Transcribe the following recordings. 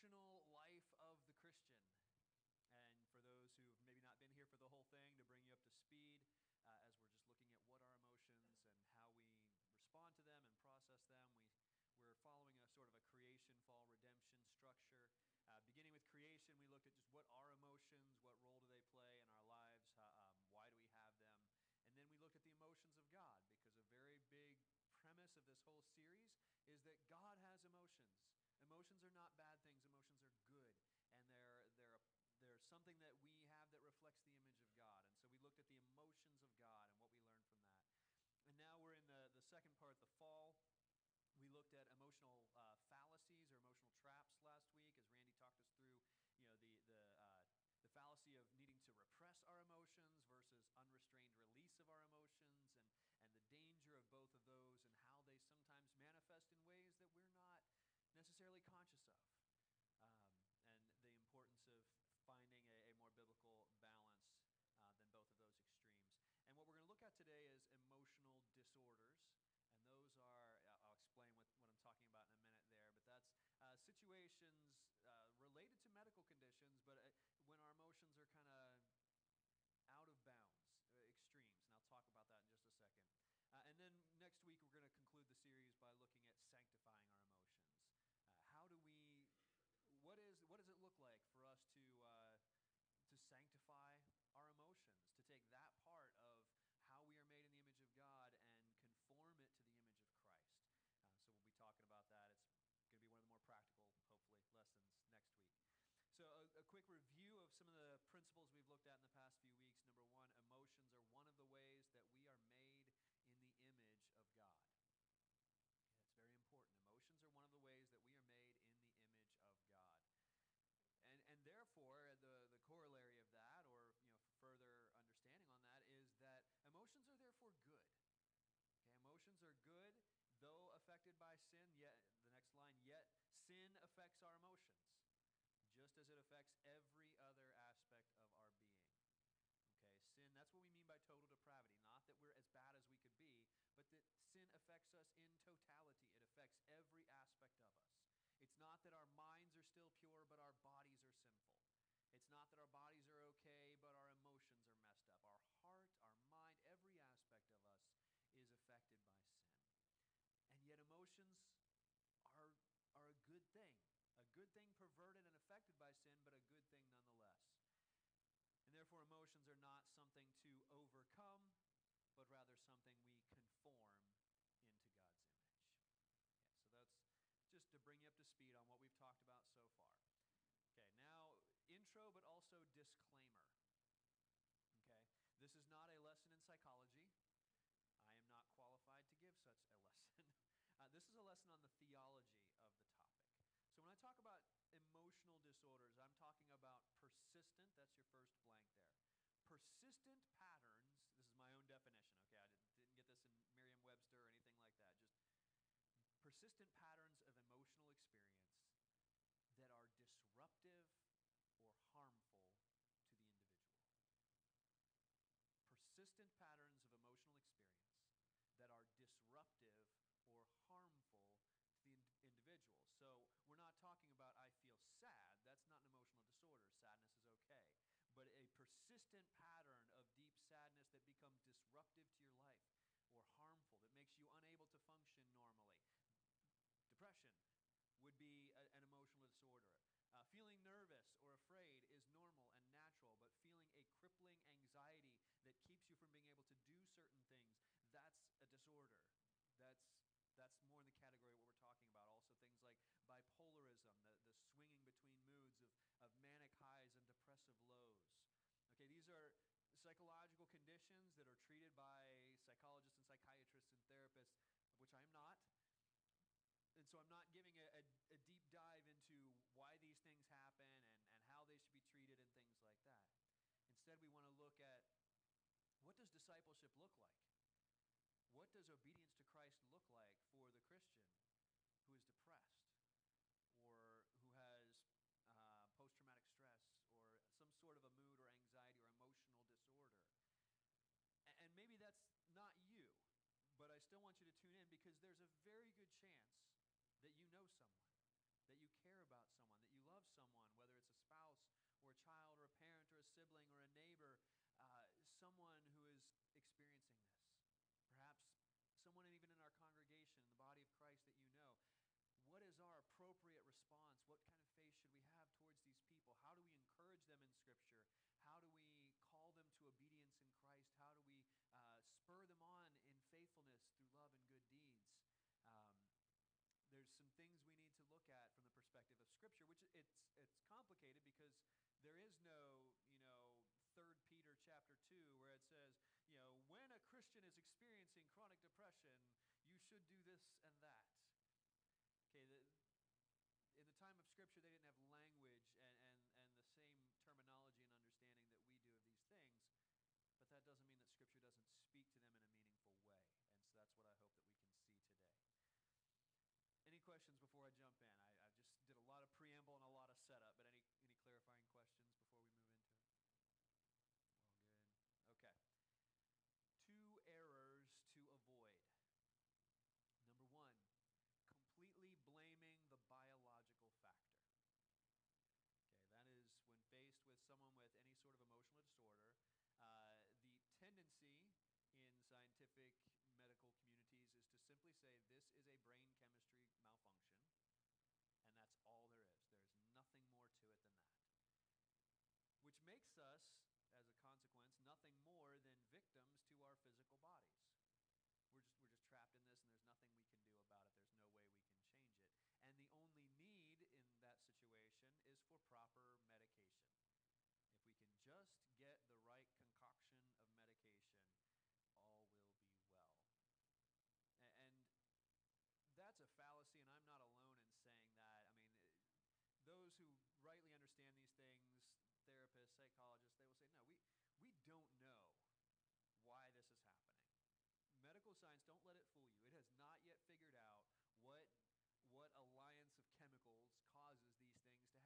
emotional life of the Christian. And for those who've maybe not been here for the whole thing, to bring you up to speed, as we're just looking at what are emotions and how we respond to them and process them, we're following a sort of a creation, fall, redemption structure. Beginning with creation, we looked at just what are emotions, what role do they play in our lives, why do we have them, and then we looked at the emotions of God, because a very big premise of this whole series is that God has emotions. Emotions are not bad things. Emotions are good, and they're something that we have that reflects the image of God. And so we looked at the emotions of God and what we learned from that. And now we're in the second part, the fall. We looked at emotional fallacies or emotional traps last week, as Randy talked us through, the fallacy of needing to repress our emotions versus unrestrained release of our emotions, and the danger of both of those, and how they sometimes manifest in ways that we're not necessarily conscious of, and the importance of finding a more biblical balance than both of those extremes. And what we're going to look at today is emotional disorders. And those are, I'll explain what I'm talking about in a minute there, but that's situations related to medical conditions, but when our emotions are kind of out of bounds, extremes, and I'll talk about that in just a second. And then next week we're going to conclude the series by looking at sanctifying our emotions. What does it look like for us to sanctify our emotions, to take that part of how we are made in the image of God and conform it to the image of Christ? So we'll be talking about that. It's going to be one of the more practical, hopefully, lessons next week. So a quick review of some of the principles we've looked at in the past few weeks. Number one, emotions are one of the ways that we are made in the image of God. Okay, that's very important. Emotions are one of the ways that we are made in the image of God. And therefore, the corollary of that, or further understanding on that, is that emotions are therefore good. Okay, emotions are good, though affected by sin. Yet the next line, yet sin affects our emotions, just as it affects every other aspect of our being. Okay, sin, that's what we mean by total depravity. Not that we're as bad as we could be, but that sin affects us in totality. It affects every aspect of us. It's not that our minds are still pure, but our bodies are sinful. It's not that our bodies are okay, but our emotions are messed up. Our heart, our mind, every aspect of us is affected by sin. And yet emotions are a good thing. A good thing perverted and affected by sin, but a good thing nonetheless. And therefore emotions are not something to overcome, but rather something we conform into God's image. Okay, so that's just to bring you up to speed on what we've talked about so far. Okay, now intro, but also disclaimer. Okay, this is not a lesson in psychology. I am not qualified to give such a lesson. This is a lesson on the theology of the topic. So when I talk about emotional disorders, I'm talking about persistent, that's your first blank there. Persistent patterns, this is my own definition, okay? I didn't get this in Merriam-Webster or anything like that. Just persistent patterns of emotional experience that are disruptive or harmful to the individual. Persistent patterns of emotional experience that are disruptive or harmful to the individual. So we're not talking about I feel sad. That's not an emotional disorder. Sadness is okay. But a persistent pattern of deep sadness that becomes disruptive to your life or harmful, that makes you unable to function normally. Depression would be an emotional disorder. Feeling nervous or afraid is normal and natural, but feeling a crippling anxiety that keeps you from being able to do certain things, that's a disorder. That's more in the category of what we're talking about. Also things like bipolarism, the swinging between moods of manic highs and depressive lows. Okay, these are psychological conditions that are treated by psychologists and psychiatrists and therapists, which I am not. And so I'm not giving a deep dive into why these things happen and how they should be treated and things like that. Instead, we want to look at, what does discipleship look like? What does obedience to Christ look like for the Christian who is depressed or who has post-traumatic stress or some sort of a mood or anxiety or emotional disorder? And maybe that's not you, but I still want you to tune in, because there's a very good chance that you know someone, that you care about someone, that you love someone, whether it's a spouse or a child or a parent or a sibling or a neighbor, someone who is experiencing this. Perhaps someone even in our congregation, in the body of Christ that you know. What is our appropriate response? What kind of faith should we have towards these people? How do we encourage them in Scripture? How do we call them to obedience in Christ? How do we spur them on in faithfulness through love and good deeds? There's some things we need to look at from the perspective of Scripture, which it's complicated because there is no, 3 Peter chapter 2 where it says, when a Christian is experiencing chronic depression, you should do this and that. Okay, in the time of Scripture, they didn't have language and the same terminology and understanding that we do of these things, but that doesn't mean that Scripture doesn't speak to them in a meaningful way, and so that's what I hope that we can see today. Any questions before I jump in? I just did a lot of preamble and a lot of setup, but any clarifying questions before we move into it? All good. Okay. 2 errors to avoid. Number 1, completely blaming the biological factor. Okay, that is when faced with someone with any sort of emotional disorder, the tendency in scientific medical communities is to simply say this is a brain chemistry malfunction, and that's all there is. There's nothing more to it than that. Which makes us, as a consequence, nothing more than victims to our physical bodies. We're just trapped in this, and there's nothing we can do about it. There's no way we can change it. And the only need in that situation is for proper medication. If we can just get the right concoction of medication, all will be well. And that's a fallacy, and I'm not alone in saying that. I mean, those who rightly understand these things, therapists, psychologists, they will say, no, we don't know why this is happening. Medical science, don't let it fool you. It has not yet figured out what alliance of chemicals causes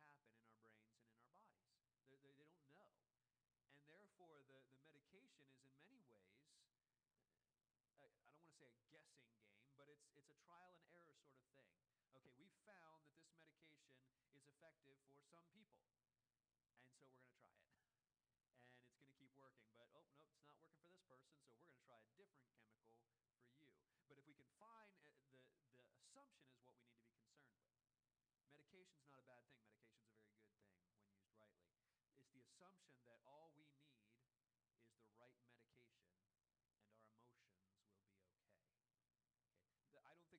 these things to happen in our brains and in our bodies. They don't know. And therefore, the medication is in many ways, I don't want to say a guessing game, but it's a trial and error sort of thing. Okay, we found that this medication is effective for some people, and so we're going to try it. And it's going to keep working, but oh, no, it's not working for this person, so we're going to try a different chemical for you. But if we can find, the assumption is what we need to be concerned with. Medication's not a bad thing. Medication's a very good thing when used rightly. It's the assumption that all we need is the right medication and our emotions will be okay. I don't think there should be any stigma attached to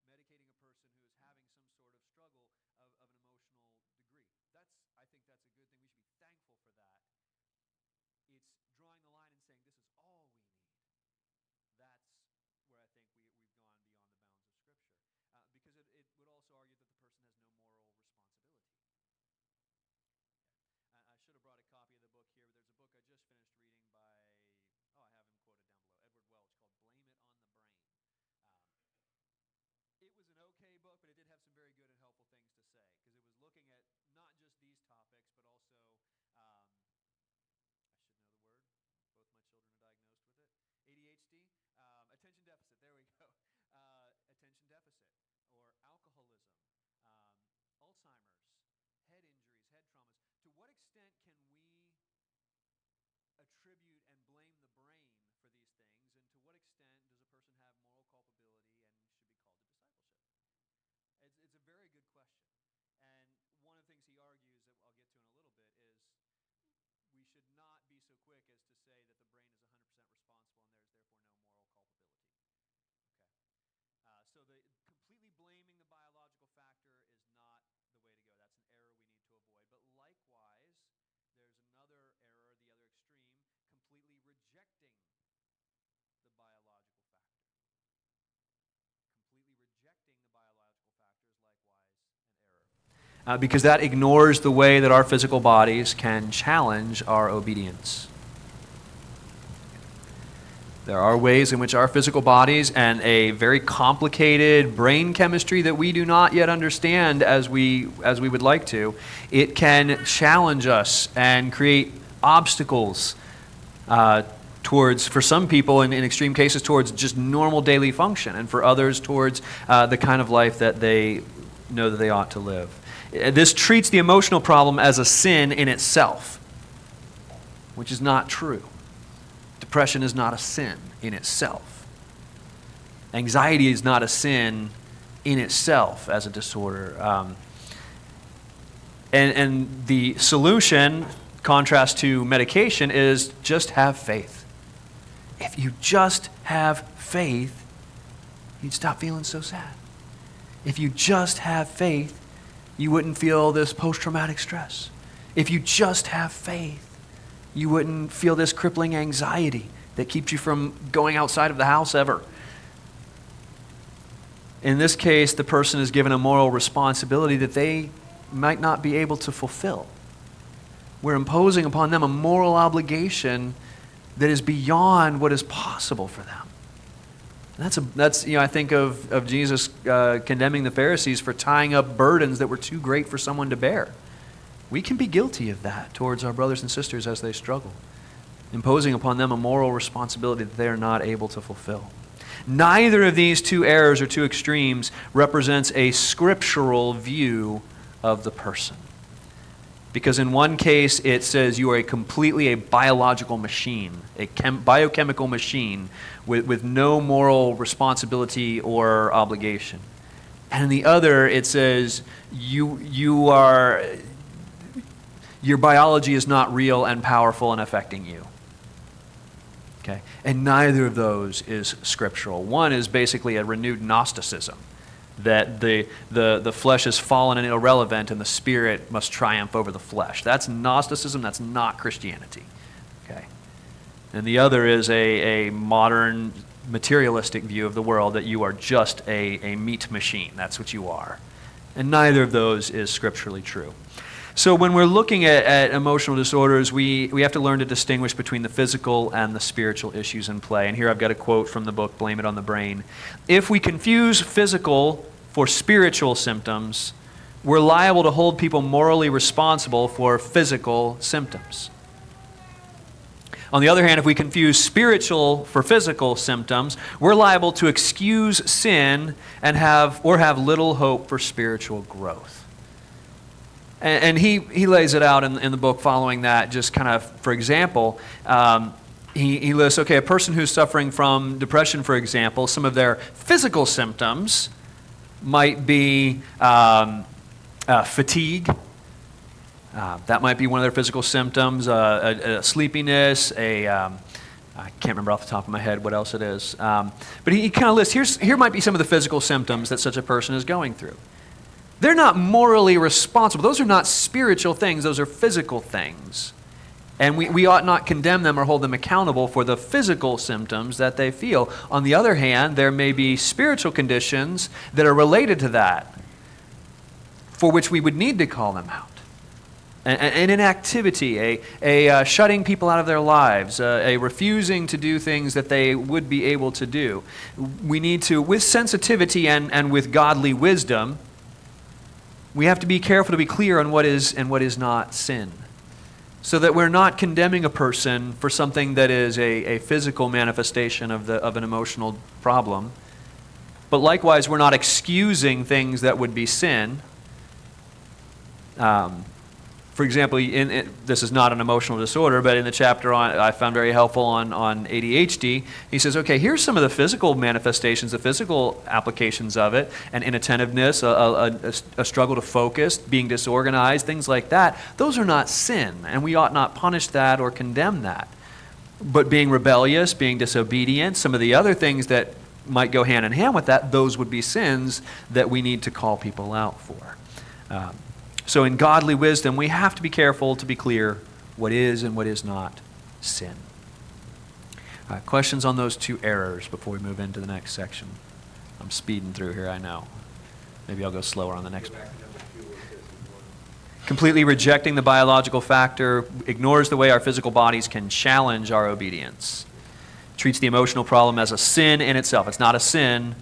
medicating a person who is having some sort of struggle of an emotional degree. I think that's a good thing. We should be thankful for that. It's drawing the line and saying this is all we need. That's where I think we've gone beyond the bounds of Scripture. Because it would also argue that the person has no moral responsibility. I should have brought a copy of the book here, but there's a book I just finished reading by, I have him quoted down below, Edward Welch, called Blame It on the Brain. It was an okay book, but it did have some very good and helpful things to say, because it was looking at not just these topics, but also, I should know the word, both my children are diagnosed with it, ADHD, attention deficit, there we go, attention deficit, or alcoholism, Alzheimer's, head injuries, head traumas. To what extent can we attribute and blame the brain for these things, and to what extent does a person have moral culpability and should be called to discipleship? It's a very good question. And one of the things he argues that I'll get to in a little bit is we should not be so quick as to say that the brain is 100% responsible and there's therefore no moral culpability. Okay. So completely blaming the biological factor is not the way to go. That's an error we need to avoid. But likewise, there's another error, the other extreme, completely rejecting the biological factor. Completely rejecting the biological factor is likewise an error. Because that ignores the way that our physical bodies can challenge our obedience. There are ways in which our physical bodies and a very complicated brain chemistry that we do not yet understand as we would like to, it can challenge us and create obstacles towards, for some people in extreme cases, towards just normal daily function, and for others towards the kind of life that they know that they ought to live. This treats the emotional problem as a sin in itself, which is not true. Depression is not a sin in itself. Anxiety is not a sin in itself as a disorder. And the solution, contrast to medication, is just have faith. If you just have faith, you'd stop feeling so sad. If you just have faith, you wouldn't feel this post-traumatic stress. If you just have faith, you wouldn't feel this crippling anxiety that keeps you from going outside of the house ever. In this case, the person is given a moral responsibility that they might not be able to fulfill. We're imposing upon them a moral obligation that is beyond what is possible for them. That's I think of Jesus condemning the Pharisees for tying up burdens that were too great for someone to bear. We can be guilty of that towards our brothers and sisters as they struggle, imposing upon them a moral responsibility that they are not able to fulfill. Neither of these two errors or two extremes represents a scriptural view of the person. Because in one case it says you are completely a biological machine, a biochemical machine with no moral responsibility or obligation. And in the other it says your biology is not real and powerful and affecting you. Okay? And neither of those is scriptural. One is basically a renewed Gnosticism, that the flesh is fallen and irrelevant and the spirit must triumph over the flesh. That's Gnosticism, that's not Christianity. Okay? And the other is a modern materialistic view of the world, that you are just a meat machine. That's what you are. And neither of those is scripturally true. So when we're looking at emotional disorders, we have to learn to distinguish between the physical and the spiritual issues in play. And here I've got a quote from the book, Blame It on the Brain. If we confuse physical for spiritual symptoms, we're liable to hold people morally responsible for physical symptoms. On the other hand, if we confuse spiritual for physical symptoms, we're liable to excuse sin and have little hope for spiritual growth. And he lays it out in the book following that, just kind of, for example, he lists, okay, a person who's suffering from depression, for example, some of their physical symptoms might be fatigue. That might be one of their physical symptoms, sleepiness, I can't remember off the top of my head what else it is. But he kind of lists, here might be some of the physical symptoms that such a person is going through. They're not morally responsible. Those are not spiritual things. Those are physical things. And we ought not condemn them or hold them accountable for the physical symptoms that they feel. On the other hand, there may be spiritual conditions that are related to that, for which we would need to call them out. An inactivity, a shutting people out of their lives, a refusing to do things that they would be able to do. We need to, with sensitivity and with godly wisdom, we have to be careful to be clear on what is and what is not sin, so that we're not condemning a person for something that is a physical manifestation of an emotional problem. But likewise, we're not excusing things that would be sin. For example, this is not an emotional disorder, but in the chapter I found very helpful on ADHD, he says, okay, here's some of the physical manifestations, the physical applications of it, and inattentiveness, a struggle to focus, being disorganized, things like that. Those are not sin, and we ought not punish that or condemn that. But being rebellious, being disobedient, some of the other things that might go hand in hand with that, those would be sins that we need to call people out for. So in godly wisdom, we have to be careful to be clear what is and what is not sin. Questions on those two errors before we move into the next section? I'm speeding through here, I know. Maybe I'll go slower on the next one. Completely rejecting the biological factor ignores the way our physical bodies can challenge our obedience. Treats the emotional problem as a sin in itself. It's not a sin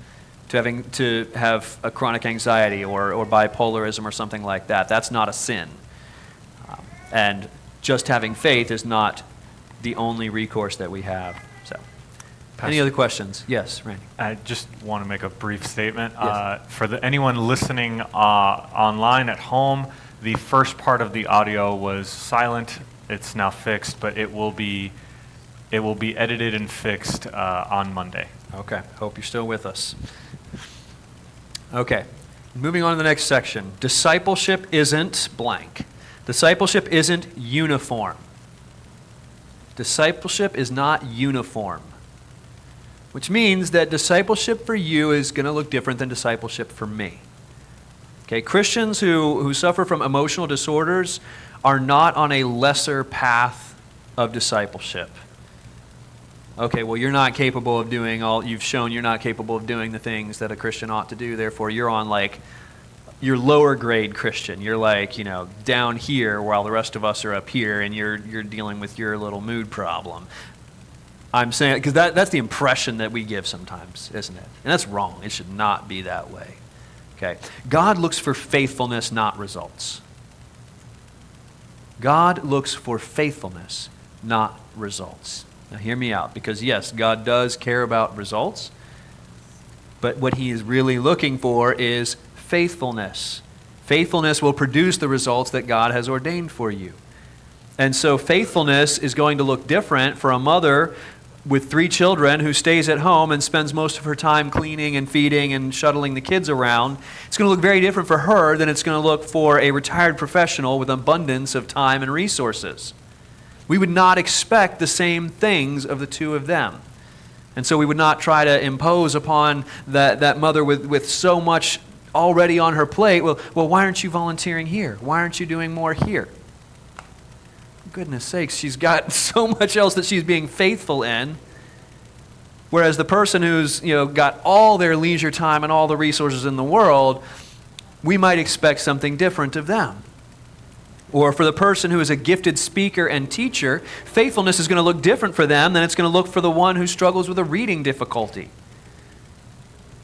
to have a chronic anxiety or bipolarism or something like that. That's not a sin. And just having faith is not the only recourse that we have. So, Any other questions? Yes, Randy. I just want to make a brief statement. Yes. For anyone listening online at home, the first part of the audio was silent. It's now fixed, but it will be edited and fixed on Monday. Okay. Hope you're still with us. Okay. Moving on to the next section. Discipleship isn't blank. Discipleship isn't uniform. Discipleship is not uniform. Which means that discipleship for you is going to look different than discipleship for me. Okay, Christians who suffer from emotional disorders are not on a lesser path of discipleship. Okay, well, you're not capable of doing you've shown you're not capable of doing the things that a Christian ought to do, therefore you're on your lower grade Christian. You're down here while the rest of us are up here, and you're dealing with your little mood problem. I'm saying, because that's the impression that we give sometimes, isn't it? And that's wrong. It should not be that way. Okay. God looks for faithfulness, not results. God looks for faithfulness, not results. Now hear me out, because yes, God does care about results, but what he is really looking for is faithfulness. Faithfulness will produce the results that God has ordained for you. And so faithfulness is going to look different for a mother with 3 children who stays at home and spends most of her time cleaning and feeding and shuttling the kids around. It's going to look very different for her than it's going to look for a retired professional with abundance of time and resources. We would not expect the same things of the two of them. And so we would not try to impose upon that mother with so much already on her plate. Well, why aren't you volunteering here? Why aren't you doing more here? Goodness sakes, she's got so much else that she's being faithful in. Whereas the person who's got all their leisure time and all the resources in the world, we might expect something different of them. Or for the person who is a gifted speaker and teacher, faithfulness is going to look different for them than it's going to look for the one who struggles with a reading difficulty.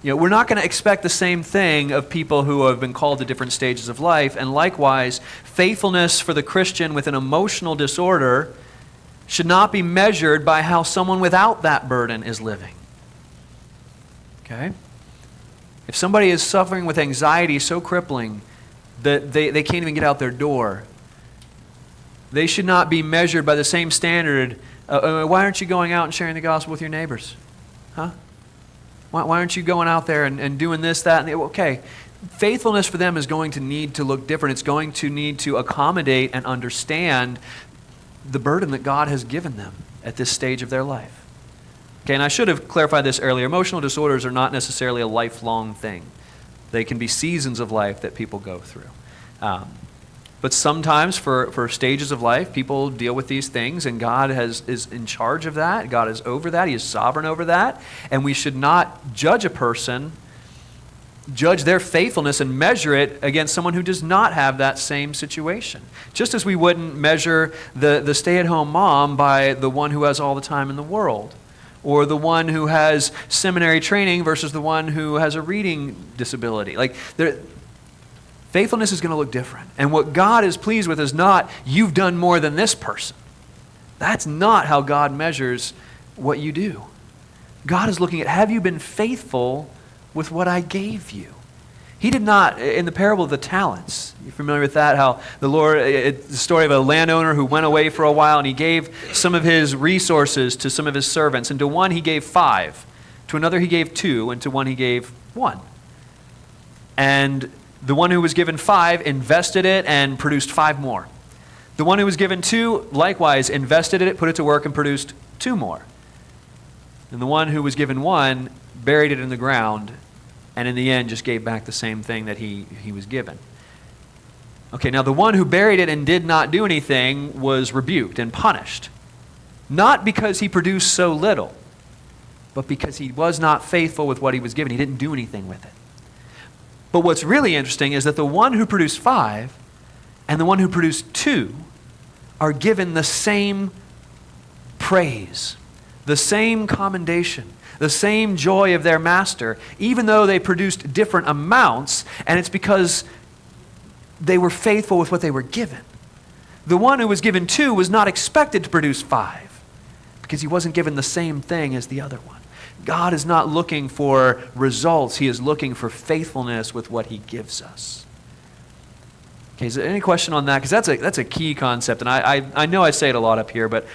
We're not going to expect the same thing of people who have been called to different stages of life. And likewise, faithfulness for the Christian with an emotional disorder should not be measured by how someone without that burden is living. Okay? If somebody is suffering with anxiety so crippling that they can't even get out their door, they should not be measured by the same standard. Why aren't you going out and sharing the gospel with your neighbors? Huh? Why aren't you going out there and doing this, that, and the, okay. Faithfulness for them is going to need to look different. It's going to need to accommodate and understand the burden that God has given them at this stage of their life. Okay, and I should have clarified this earlier. Emotional disorders are not necessarily a lifelong thing. They can be seasons of life that people go through. But sometimes for stages of life, people deal with these things, and God is in charge of that. God is over that. He is sovereign over that. And we should not judge a person, judge their faithfulness, and measure it against someone who does not have that same situation. Just as we wouldn't measure the stay-at-home mom by the one who has all the time in the world, or the one who has seminary training versus the one who has a reading disability. Faithfulness is going to look different. And what God is pleased with is not, you've done more than this person. That's not how God measures what you do. God is looking at, have you been faithful with what I gave you? He did not, in the parable of the talents, you're familiar with that, how the Lord, it's the story of a landowner who went away for a while, and he gave some of his resources to some of his servants. And to one he gave 5, to another he gave 2, and to one he gave 1. And the one who was given 5 invested it and produced 5 more. The one who was given 2 likewise invested it, put it to work, and produced 2 more. And the one who was given 1 buried it in the ground, and in the end just gave back the same thing that he was given. Okay, now the one who buried it and did not do anything was rebuked and punished. Not because he produced so little, but because he was not faithful with what he was given. He didn't do anything with it. But what's really interesting is that the one who produced 5 and the one who produced 2 are given the same praise, the same commendation, the same joy of their master, even though they produced different amounts, and it's because they were faithful with what they were given. The one who was given 2 was not expected to produce 5 because he wasn't given the same thing as the other one. God is not looking for results. He is looking for faithfulness with what he gives us. Okay, is there any question on that? Because that's a key concept, and I know I say it a lot up here, but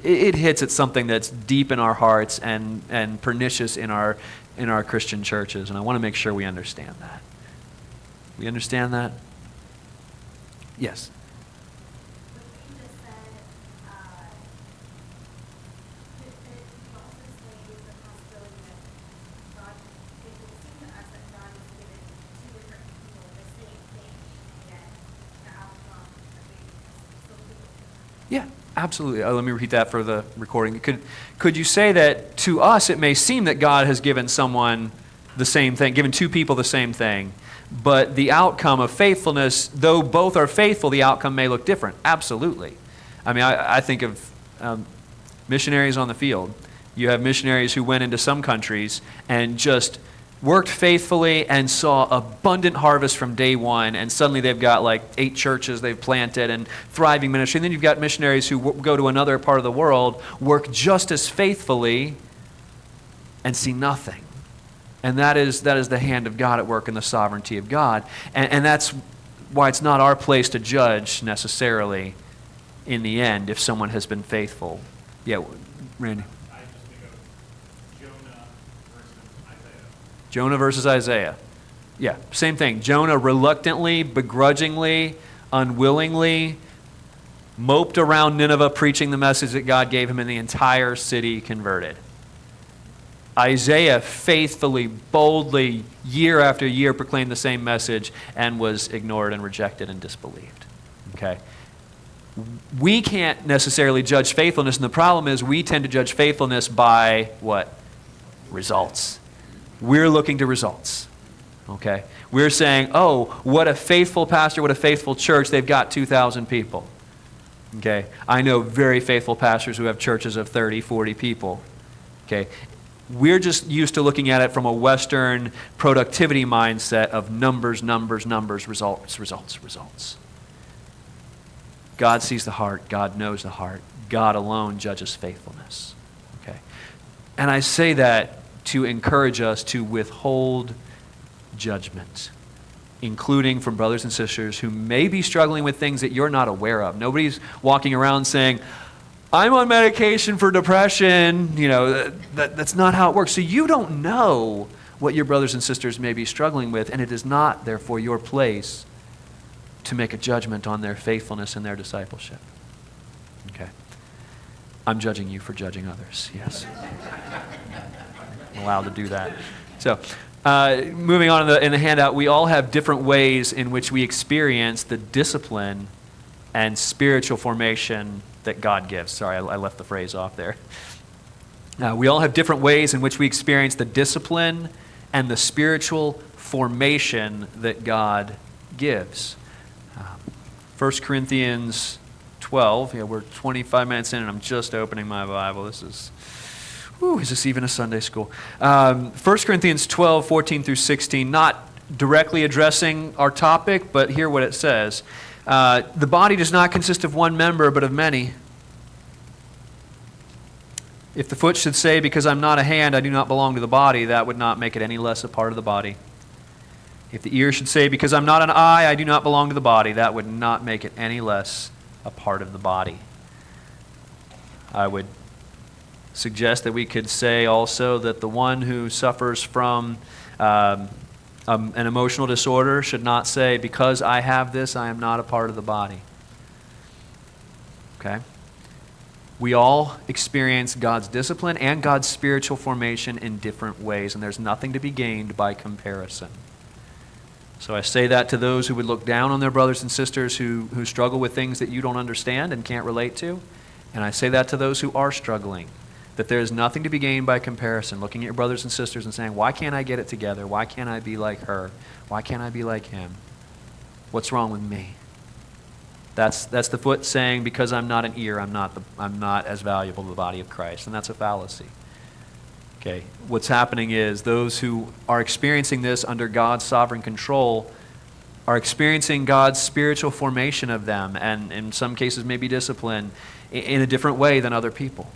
it hits at something that's deep in our hearts and pernicious in our Christian churches, and I want to make sure we understand that. We understand that? Yes. Yeah, absolutely. Let me repeat that for the recording. Could you say that to us it may seem that God has given someone the same thing, given two people the same thing, but the outcome of faithfulness, though both are faithful, the outcome may look different? Absolutely. I mean, I think of missionaries on the field. You have missionaries who went into some countries and just worked faithfully and saw abundant harvest from day one, and suddenly they've got like 8 churches they've planted and thriving ministry. And then you've got missionaries who go to another part of the world, work just as faithfully, and see nothing. And that is the hand of God at work in the sovereignty of God. And that's why it's not our place to judge necessarily in the end if someone has been faithful. Yeah, Randy. I just think of Jonah versus Isaiah. Jonah versus Isaiah. Yeah, same thing. Jonah reluctantly, begrudgingly, unwillingly moped around Nineveh preaching the message that God gave him, and the entire city converted. Isaiah faithfully, boldly, year after year proclaimed the same message and was ignored and rejected and disbelieved. Okay? We can't necessarily judge faithfulness, and the problem is we tend to judge faithfulness by what? Results. We're looking to results. Okay? We're saying, oh, what a faithful pastor, what a faithful church, they've got 2,000 people. Okay? I know very faithful pastors who have churches of 30, 40 people. Okay? We're just used to looking at it from a Western productivity mindset of numbers, results. God sees the heart. God knows the heart. God alone judges faithfulness. Okay? And I say that to encourage us to withhold judgment, including from brothers and sisters who may be struggling with things that you're not aware of. Nobody's walking around saying, I'm on medication for depression. You know, that's not how it works. So you don't know what your brothers and sisters may be struggling with, and it is not, therefore, your place to make a judgment on their faithfulness and their discipleship. Okay. I'm judging you for judging others. Yes. I'm allowed to do that. So, moving on in the handout, we all have different ways in which we experience the discipline and spiritual formation that God gives. Sorry, I left the phrase off there. We all have different ways in which we experience the discipline and the spiritual formation that God gives. 1 Corinthians 12, we're 25 minutes in and I'm just opening my Bible. Is this even a Sunday school? 1 Corinthians 12, 14 through 16, not directly addressing our topic, but hear what it says. The body does not consist of one member, but of many. If the foot should say, because I'm not a hand, I do not belong to the body, that would not make it any less a part of the body. If the ear should say, because I'm not an eye, I do not belong to the body, that would not make it any less a part of the body. I would suggest that we could say also that the one who suffers from an emotional disorder should not say, because I have this, I am not a part of the body. Okay? We all experience God's discipline and God's spiritual formation in different ways, and there's nothing to be gained by comparison. So I say that to those who would look down on their brothers and sisters who struggle with things that you don't understand and can't relate to, and I say that to those who are struggling, that there is nothing to be gained by comparison, looking at your brothers and sisters and saying, why can't I get it together? Why can't I be like her? Why can't I be like him? What's wrong with me? That's the foot saying, because I'm not an ear, I'm not as valuable to the body of Christ, and that's a fallacy. Okay, what's happening is those who are experiencing this under God's sovereign control are experiencing God's spiritual formation of them, and in some cases maybe discipline, in a different way than other people.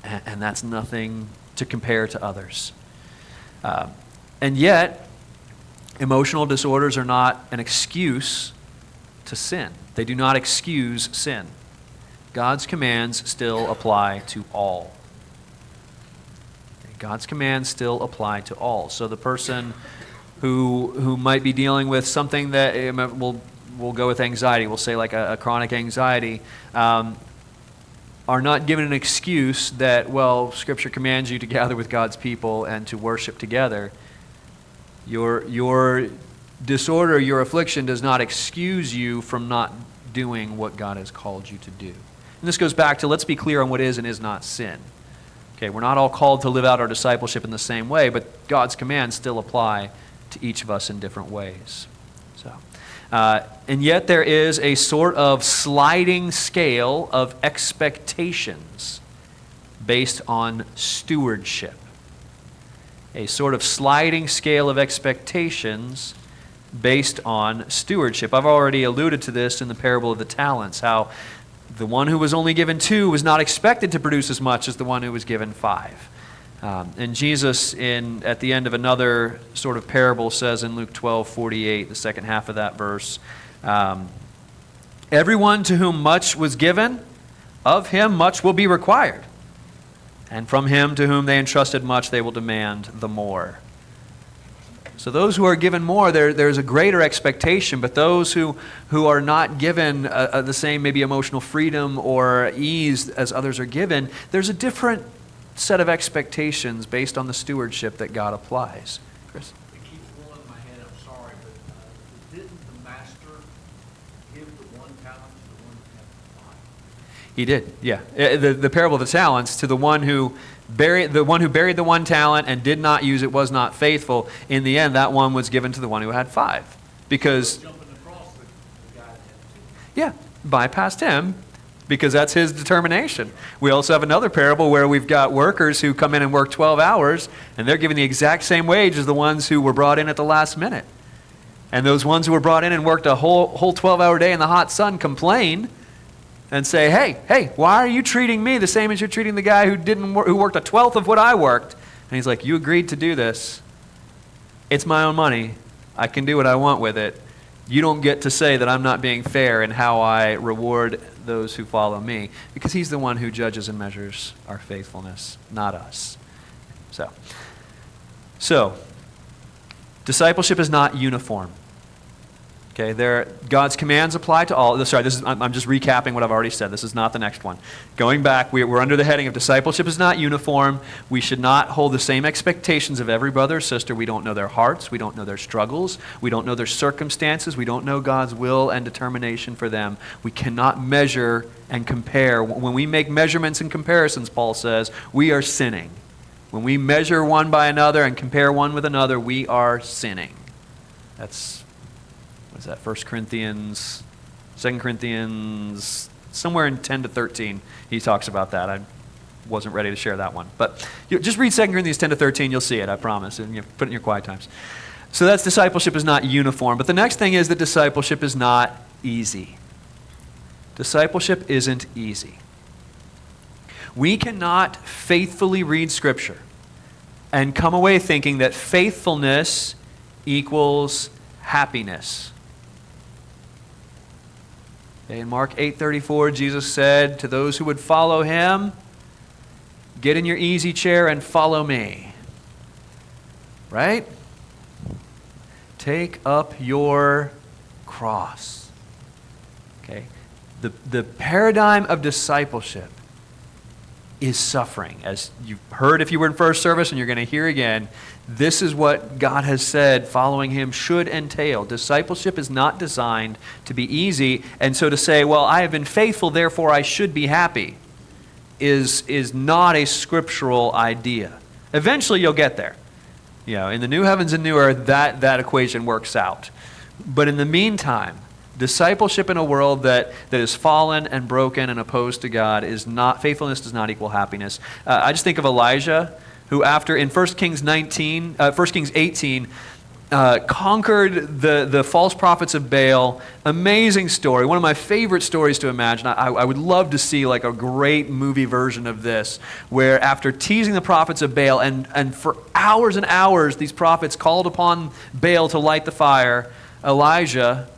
And that's nothing to compare to others. And yet, emotional disorders are not an excuse to sin. They do not excuse sin. God's commands still apply to all. God's commands still apply to all. So the person who might be dealing with something that we'll go with anxiety, we'll say like a chronic anxiety, are not given an excuse that, well, Scripture commands you to gather with God's people and to worship together. Your disorder, your affliction does not excuse you from not doing what God has called you to do. And this goes back to, let's be clear on what is and is not sin. Okay, we're not all called to live out our discipleship in the same way, but God's commands still apply to each of us in different ways. And yet there is a sort of sliding scale of expectations based on stewardship. A sort of sliding scale of expectations based on stewardship. I've already alluded to this in the parable of the talents, how the one who was only given 2 was not expected to produce as much as the one who was given 5. And Jesus, at the end of another sort of parable, says in Luke 12:48, the second half of that verse, everyone to whom much was given, of him much will be required. And from him to whom they entrusted much, they will demand the more. So those who are given more, there's a greater expectation, but those who are not given the same maybe emotional freedom or ease as others are given, there's a different set of expectations based on the stewardship that God applies. Chris? It keeps going in my head, I'm sorry, but didn't the master give the 1 talent to the one who had 5? He did, yeah. The parable of the talents, to the one who buried the 1 talent and did not use it, was not faithful. In the end, that one was given to the one who had 5. Because, Jumping across the guy that had 2. yeah, bypassed him, because that's his determination. We also have another parable where we've got workers who come in and work 12 hours, and they're given the exact same wage as the ones who were brought in at the last minute. And those ones who were brought in and worked a whole 12-hour day in the hot sun complain and say, hey, why are you treating me the same as you're treating the guy who worked a 12th of what I worked? And he's like, you agreed to do this. It's my own money. I can do what I want with it. You don't get to say that I'm not being fair in how I reward those who follow me, because he's the one who judges and measures our faithfulness, not us. So discipleship is not uniform. Okay, God's commands apply to all. Sorry, I'm just recapping what I've already said. This is not the next one. Going back, we're under the heading of discipleship is not uniform. We should not hold the same expectations of every brother or sister. We don't know their hearts. We don't know their struggles. We don't know their circumstances. We don't know God's will and determination for them. We cannot measure and compare. When we make measurements and comparisons, Paul says, we are sinning. When we measure one by another and compare one with another, we are sinning. That's... What is that? 1 Corinthians, 2 Corinthians, somewhere in 10 to 13, he talks about that. I wasn't ready to share that one. But just read 2 Corinthians 10 to 13, you'll see it, I promise. And put it in your quiet times. So that's discipleship is not uniform. But the next thing is that discipleship is not easy. Discipleship isn't easy. We cannot faithfully read Scripture and come away thinking that faithfulness equals happiness. In Mark 8:34, Jesus said to those who would follow him, get in your easy chair and follow me. Right? Take up your cross. Okay? The paradigm of discipleship is suffering. As you've heard if you were in first service, and you're going to hear again, this is what God has said following him should entail. Discipleship is not designed to be easy, and so to say, well, I have been faithful, therefore I should be happy, is not a scriptural idea. Eventually you'll get there. In the new heavens and new earth, that equation works out. But in the meantime, discipleship in a world that is fallen and broken and opposed to God faithfulness does not equal happiness. I just think of Elijah, who after in 1 Kings 18, conquered the false prophets of Baal. Amazing story. One of my favorite stories to imagine. I would love to see like a great movie version of this, where after teasing the prophets of Baal, and for hours and hours these prophets called upon Baal to light the fire, Elijah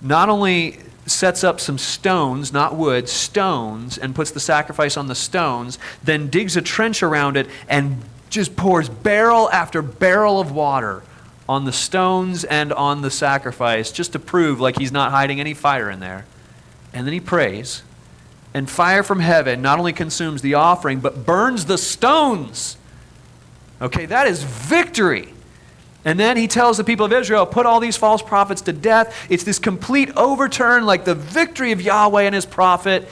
not only sets up some stones, not wood, stones, and puts the sacrifice on the stones, then digs a trench around it and just pours barrel after barrel of water on the stones and on the sacrifice, just to prove like he's not hiding any fire in there. And then he prays, and fire from heaven not only consumes the offering, but burns the stones. Okay, that is victory. And then he tells the people of Israel, put all these false prophets to death. It's this complete overturn, like the victory of Yahweh and his prophet.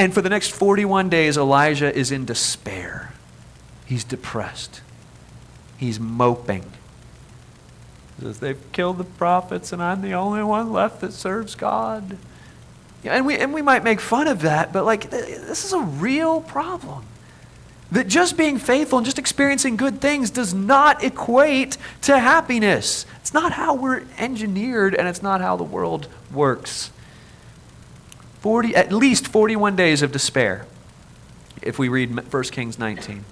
And for the next 41 days, Elijah is in despair. He's depressed. He's moping. He says, they've killed the prophets, and I'm the only one left that serves God. Yeah, and we might make fun of that, but like this is a real problem. That just being faithful and just experiencing good things does not equate to happiness. It's not how we're engineered, and it's not how the world works. At least 41 days of despair, if we read 1 Kings 19.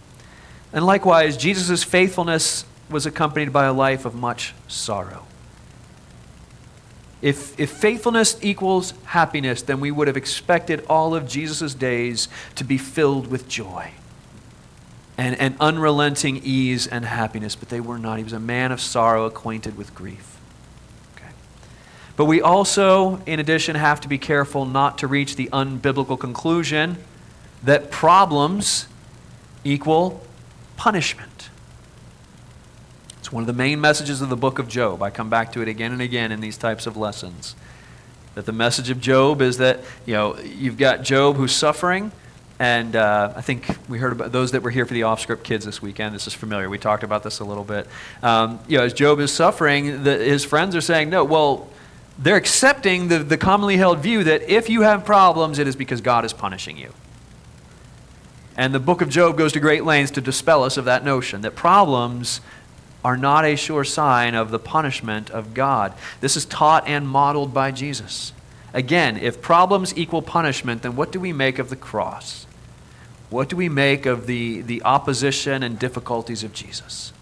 And likewise, Jesus' faithfulness was accompanied by a life of much sorrow. If faithfulness equals happiness, then we would have expected all of Jesus' days to be filled with joy and unrelenting ease and happiness, but they were not. He was a man of sorrow, acquainted with grief. Okay. But we also, in addition, have to be careful not to reach the unbiblical conclusion that problems equal punishment. It's one of the main messages of the book of Job. I come back to it again and again in these types of lessons. That the message of Job is that, you've got Job who's suffering. And I think we heard about those that were here for the off-script kids this weekend. This is familiar. We talked about this a little bit. As Job is suffering, his friends are saying, no, well, they're accepting the commonly held view that if you have problems, it is because God is punishing you. And the book of Job goes to great lengths to dispel us of that notion, that problems are not a sure sign of the punishment of God. This is taught and modeled by Jesus. Again, if problems equal punishment, then what do we make of the cross? What do we make of the opposition and difficulties of Jesus?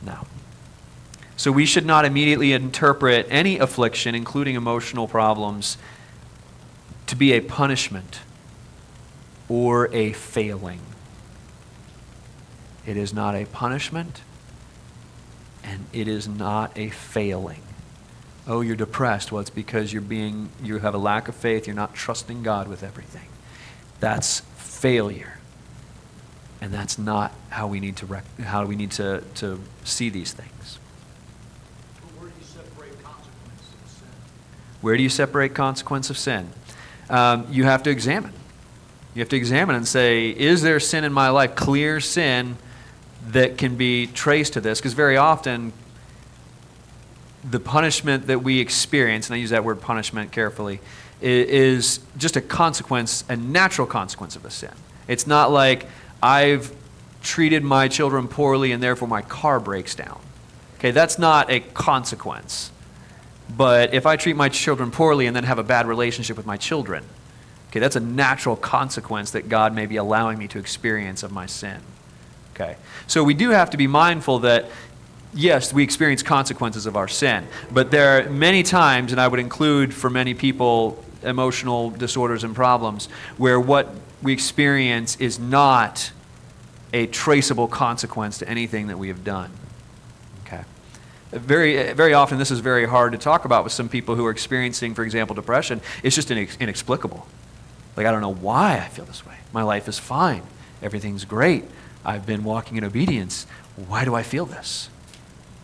No. So we should not immediately interpret any affliction, including emotional problems, to be a punishment or a failing. It is not a punishment, and it is not a failing. Oh, you're depressed. Well, it's because you have a lack of faith. You're not trusting God with everything. That's failure. And that's not how we need to see these things. Where do you separate consequence of sin? Where do you separate consequence of sin? You have to examine. You have to examine and say, is there sin in my life, clear sin that can be traced to this? Because very often, the punishment that we experience, and I use that word punishment carefully, is just a consequence, a natural consequence of a sin. It's not like I've treated my children poorly and therefore my car breaks down. Okay, that's not a consequence. But if I treat my children poorly and then have a bad relationship with my children, okay, that's a natural consequence that God may be allowing me to experience of my sin. Okay, so we do have to be mindful that yes, we experience consequences of our sin, but there are many times, and I would include for many people emotional disorders and problems, where what we experience is not a traceable consequence to anything that we have done. Okay. Very, very often this is very hard to talk about with some people who are experiencing, for example, depression. It's just inexplicable. Like, I don't know why I feel this way. My life is fine. Everything's great. I've been walking in obedience. Why do I feel this?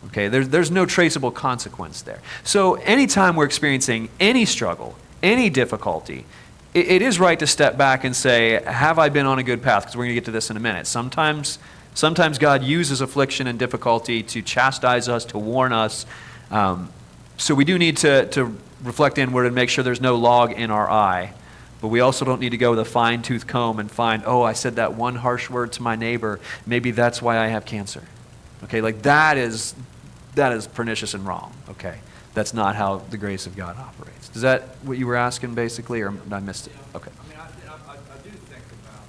Okay, there's no traceable consequence there. So anytime we're experiencing any struggle, any difficulty, it is right to step back and say, have I been on a good path? Because we're going to get to this in a minute. Sometimes God uses affliction and difficulty to chastise us, to warn us. So we do need to reflect inward and make sure there's no log in our eye. But we also don't need to go with a fine-tooth comb and find, oh, I said that one harsh word to my neighbor. Maybe that's why I have cancer. Okay, like that is pernicious and wrong. Okay, that's not how the grace of God operates. Is that what you were asking basically, or I missed it? Okay. I mean, I do think about,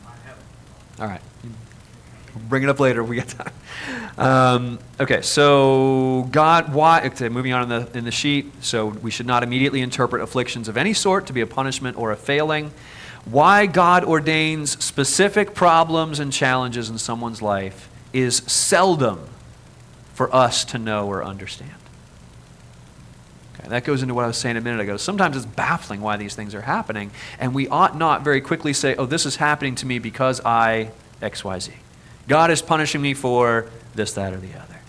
I haven't. All right. We'll bring it up later. We got time. Okay, so God, why? Okay, moving on in the sheet. So we should not immediately interpret afflictions of any sort to be a punishment or a failing. Why God ordains specific problems and challenges in someone's life is seldom for us to know or understand. Okay, that goes into what I was saying a minute ago. Sometimes it's baffling why these things are happening, and we ought not very quickly say, oh, this is happening to me because I XYZ. God is punishing me for this, that, or the other.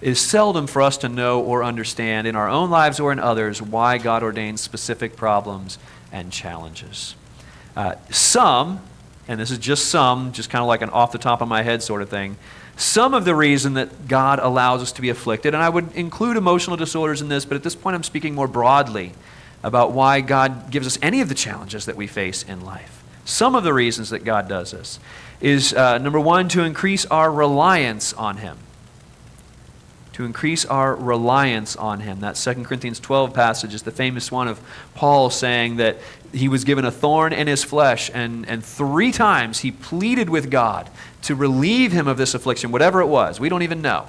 It is seldom for us to know or understand in our own lives or in others why God ordains specific problems and challenges. Some, and this is just some, just kind of like an off the top of my head sort of thing, some of the reason that God allows us to be afflicted, and I would include emotional disorders in this, but at this point I'm speaking more broadly about why God gives us any of the challenges that we face in life. Some of the reasons that God does this is, number one, to increase our reliance on Him. To increase our reliance on Him. That 2 Corinthians 12 passage is the famous one of Paul saying that he was given a thorn in his flesh, and 3 times he pleaded with God to relieve him of this affliction, whatever it was. We don't even know.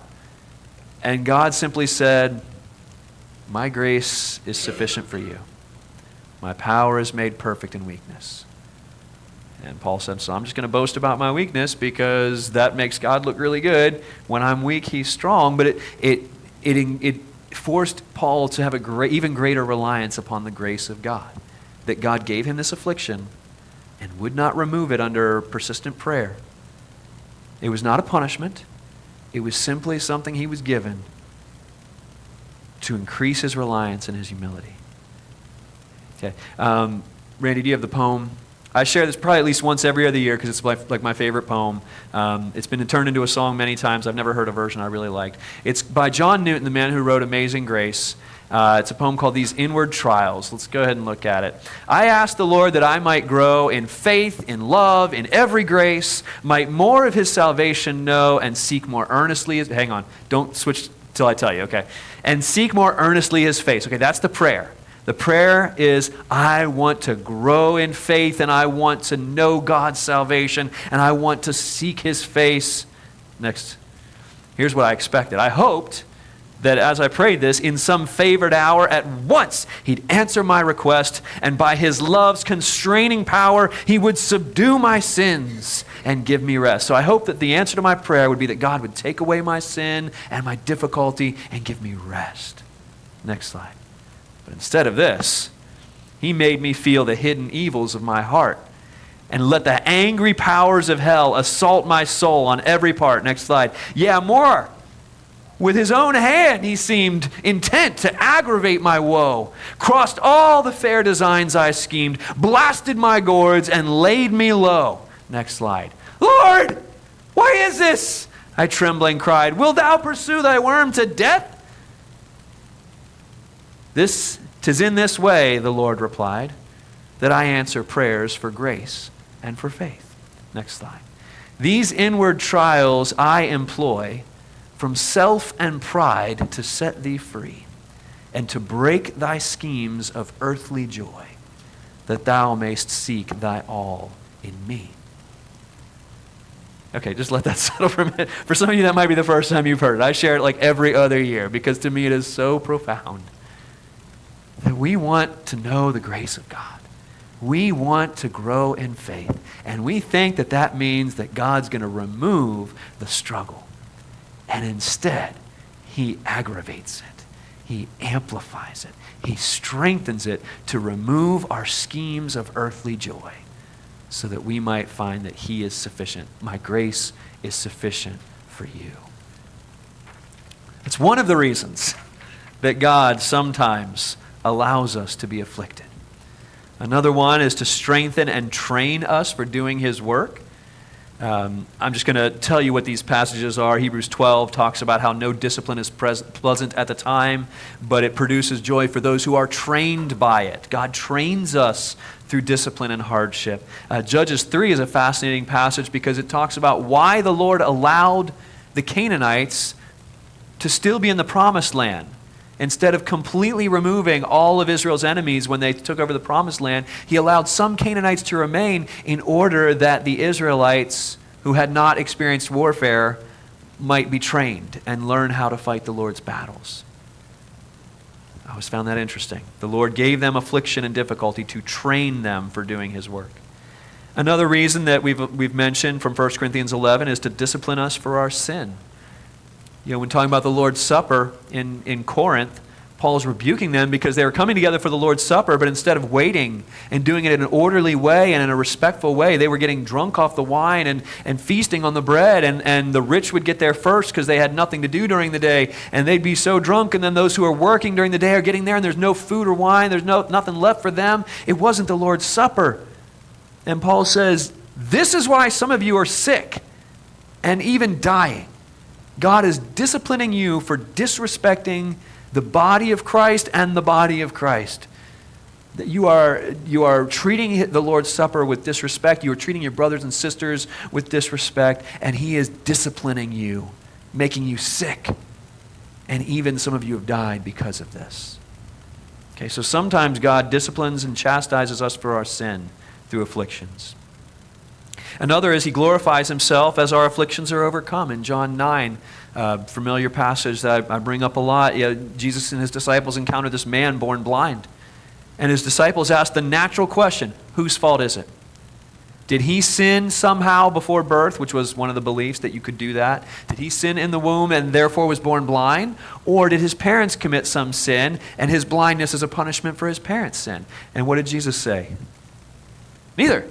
And God simply said, my grace is sufficient for you. My power is made perfect in weakness. And Paul said, so I'm just going to boast about my weakness because that makes God look really good. When I'm weak, He's strong. But it forced Paul to have even greater reliance upon the grace of God. That God gave him this affliction and would not remove it under persistent prayer. It was not a punishment. It was simply something he was given to increase his reliance and his humility. Okay. Randy, do you have the poem? I share this probably at least once every other year because it's like my favorite poem. It's been turned into a song many times. I've never heard a version I really liked. It's by John Newton, the man who wrote Amazing Grace. It's a poem called These Inward Trials. Let's go ahead and look at it. I ask the Lord that I might grow in faith, in love, in every grace, might more of His salvation know and seek more earnestly. Hang on, don't switch till I tell you, okay? And seek more earnestly His face. Okay, that's the prayer. The prayer is, I want to grow in faith and I want to know God's salvation and I want to seek His face. Next. Here's what I expected. I hoped that as I prayed this, in some favored hour, at once He'd answer my request, and by His love's constraining power, He would subdue my sins and give me rest. So I hope that the answer to my prayer would be that God would take away my sin and my difficulty and give me rest. Next slide. But instead of this, He made me feel the hidden evils of my heart and let the angry powers of hell assault my soul on every part. Next slide. Yeah, more. With His own hand, He seemed intent to aggravate my woe, crossed all the fair designs I schemed, blasted my gourds, and laid me low. Next slide. Lord, why is this? I trembling cried. Wilt Thou pursue Thy worm to death? 'Tis in this way, the Lord replied, that I answer prayers for grace and for faith. Next slide. These inward trials I employ from self and pride to set thee free, and to break thy schemes of earthly joy, that thou mayst seek thy all in me. Okay, just let that settle for a minute. For some of you, that might be the first time you've heard it. I share it like every other year, because to me it is so profound that we want to know the grace of God. We want to grow in faith, and we think that that means that God's going to remove the struggle. And instead, He aggravates it. He amplifies it. He strengthens it to remove our schemes of earthly joy so that we might find that He is sufficient. My grace is sufficient for you. It's one of the reasons that God sometimes allows us to be afflicted. Another one is to strengthen and train us for doing His work. I'm just going to tell you what these passages are. Hebrews 12 talks about how no discipline is pleasant at the time, but it produces joy for those who are trained by it. God trains us through discipline and hardship. Judges 3 is a fascinating passage because it talks about why the Lord allowed the Canaanites to still be in the promised land. Instead of completely removing all of Israel's enemies when they took over the promised land, he allowed some Canaanites to remain in order that the Israelites who had not experienced warfare might be trained and learn how to fight the Lord's battles. I always found that interesting. The Lord gave them affliction and difficulty to train them for doing his work. Another reason that we've mentioned from 1 Corinthians 11 is to discipline us for our sin. You know, when talking about the Lord's Supper in Corinth, Paul's rebuking them because they were coming together for the Lord's Supper, but instead of waiting and doing it in an orderly way and in a respectful way, they were getting drunk off the wine and feasting on the bread, and the rich would get there first because they had nothing to do during the day, and they'd be so drunk, and then those who are working during the day are getting there, and there's no food or wine, there's nothing left for them. It wasn't the Lord's Supper. And Paul says, this is why some of you are sick and even dying. God is disciplining you for disrespecting the body of Christ and the body of Christ. That you are treating the Lord's Supper with disrespect. You are treating your brothers and sisters with disrespect, and he is disciplining you, making you sick. And even some of you have died because of this. Okay, so sometimes God disciplines and chastises us for our sin through afflictions. Another is he glorifies himself as our afflictions are overcome. In John 9, familiar passage that I bring up a lot, Jesus and his disciples encounter this man born blind. And his disciples ask the natural question, whose fault is it? Did he sin somehow before birth, which was one of the beliefs that you could do that? Did he sin in the womb and therefore was born blind? Or did his parents commit some sin and his blindness is a punishment for his parents' sin? And what did Jesus say? Neither.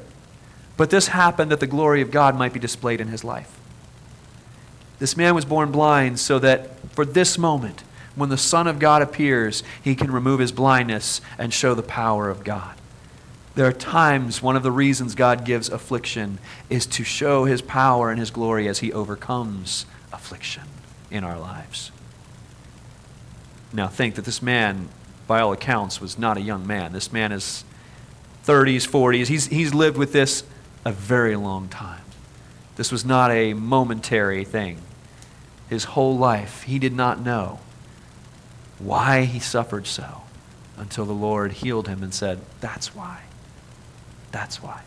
But this happened that the glory of God might be displayed in his life. This man was born blind so that for this moment, when the Son of God appears, he can remove his blindness and show the power of God. There are times, one of the reasons God gives affliction is to show his power and his glory as he overcomes affliction in our lives. Now think that this man, by all accounts, was not a young man. This man is 30s, 40s. He's lived with this a very long time. This was not a momentary thing. His whole life, he did not know why he suffered so until the Lord healed him and said, that's why. That's why.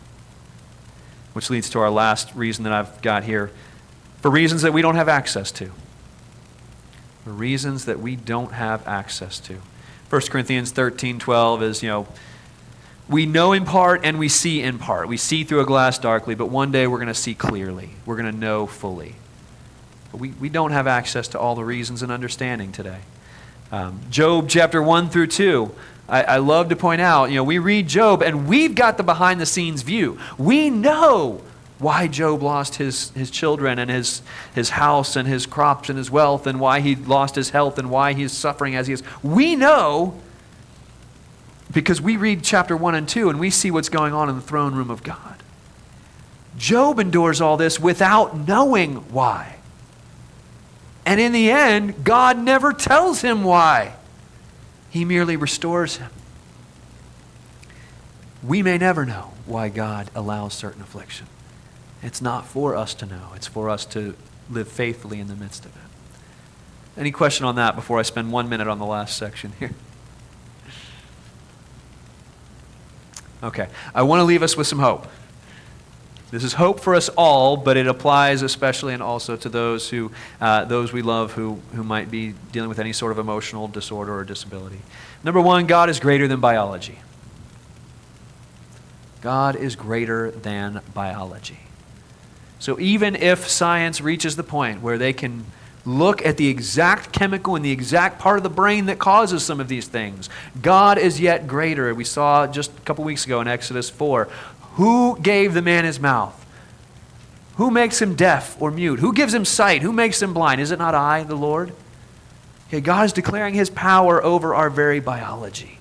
Which leads to our last reason that I've got here. For reasons that we don't have access to. For reasons that we don't have access to. 1 Corinthians 13:12 is, we know in part and we see in part. We see through a glass darkly, but one day we're going to see clearly. We're going to know fully. But we don't have access to all the reasons and understanding today. Job chapter 1 through 2. I love to point out, we read Job and we've got the behind the scenes view. We know why Job lost his children and his house and his crops and his wealth and why he lost his health and why he's suffering as he is. We know because we read chapter 1 and 2 and we see what's going on in the throne room of God. Job endures all this without knowing why. And in the end, God never tells him why. He merely restores him. We may never know why God allows certain affliction. It's not for us to know. It's for us to live faithfully in the midst of it. Any question on that before I spend 1 minute on the last section here? Okay. I want to leave us with some hope. This is hope for us all, but it applies especially and also to those we love who might be dealing with any sort of emotional disorder or disability. Number one, God is greater than biology. God is greater than biology. So even if science reaches the point where they can look at the exact chemical and the exact part of the brain that causes some of these things, God is yet greater. We saw just a couple weeks ago in Exodus 4, who gave the man his mouth? Who makes him deaf or mute? Who gives him sight? Who makes him blind? Is it not I, the Lord? Okay, God is declaring his power over our very biology.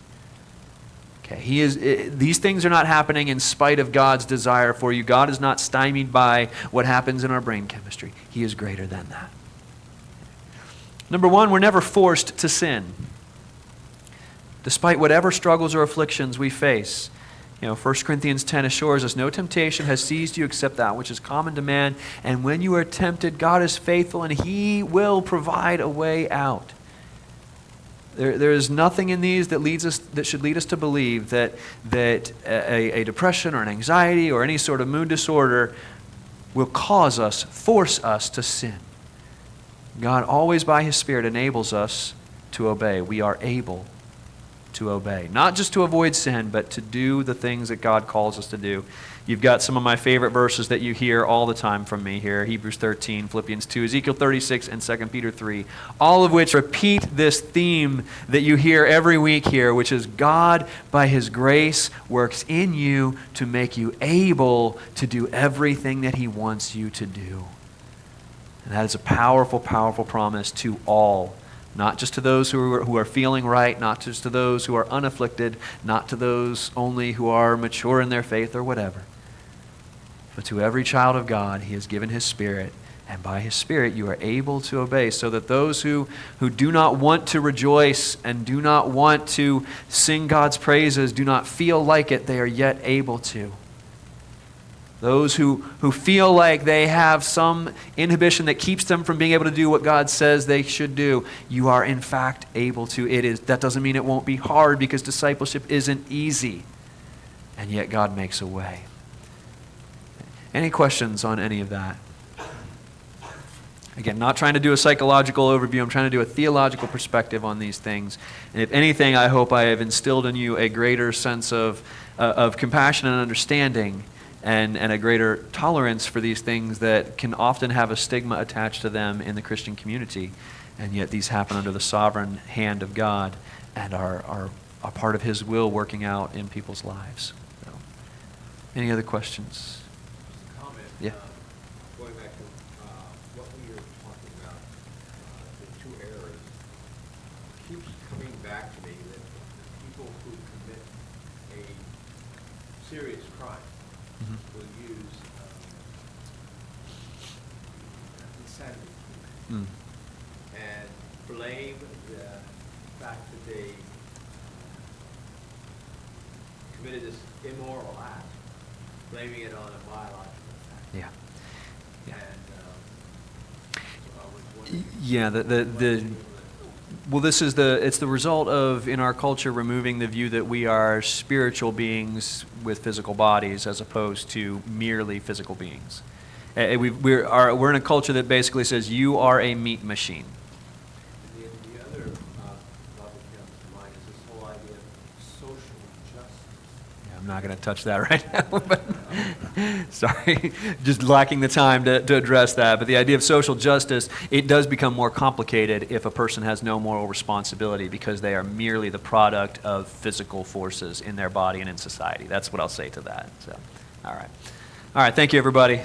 Okay, these things are not happening in spite of God's desire for you. God is not stymied by what happens in our brain chemistry. He is greater than that. Number one, we're never forced to sin. Despite whatever struggles or afflictions we face. 1 Corinthians 10 assures us, no temptation has seized you except that which is common to man. And when you are tempted, God is faithful and He will provide a way out. There is nothing in these that should lead us to believe that a depression or an anxiety or any sort of mood disorder will force us to sin. God always by His Spirit enables us to obey. We are able to obey. Not just to avoid sin, but to do the things that God calls us to do. You've got some of my favorite verses that you hear all the time from me here. Hebrews 13, Philippians 2, Ezekiel 36, and 2 Peter 3. All of which repeat this theme that you hear every week here, which is God, by His grace, works in you to make you able to do everything that He wants you to do. And that is a powerful, powerful promise to all. Not just to those who are feeling right, not just to those who are unafflicted, not to those only who are mature in their faith or whatever. But to every child of God, He has given His Spirit, and by His Spirit you are able to obey, so that those who do not want to rejoice and do not want to sing God's praises, do not feel like it, they are yet able to. Those who feel like they have some inhibition that keeps them from being able to do what God says they should do, you are in fact able to. That doesn't mean it won't be hard, because discipleship isn't easy. And yet God makes a way. Any questions on any of that? Again, not trying to do a psychological overview. I'm trying to do a theological perspective on these things. And if anything, I hope I have instilled in you a greater sense of compassion and understanding, and a greater tolerance for these things that can often have a stigma attached to them in the Christian community. And yet these happen under the sovereign hand of God and are a part of His will working out in people's lives. So, any other questions? Just a comment. Yeah. Going back to what we were talking about, the two errors, keeps coming back to me that people who commit a serious crime will use insanity and blame the fact that they committed this immoral act, blaming it on a biological fact. Yeah. Yeah. And so I was wondering, Yeah, well, it's the result of, in our culture, removing the view that we are spiritual beings with physical bodies as opposed to merely physical beings. We're in a culture that basically says you are a meat machine. the other thought that comes to mind is this whole idea of social justice. Yeah, I'm not going to touch that right now, but sorry, just lacking the time to address that. But the idea of social justice, it does become more complicated if a person has no moral responsibility, because they are merely the product of physical forces in their body and in society. That's what I'll say to that. So, all right. Thank you, everybody.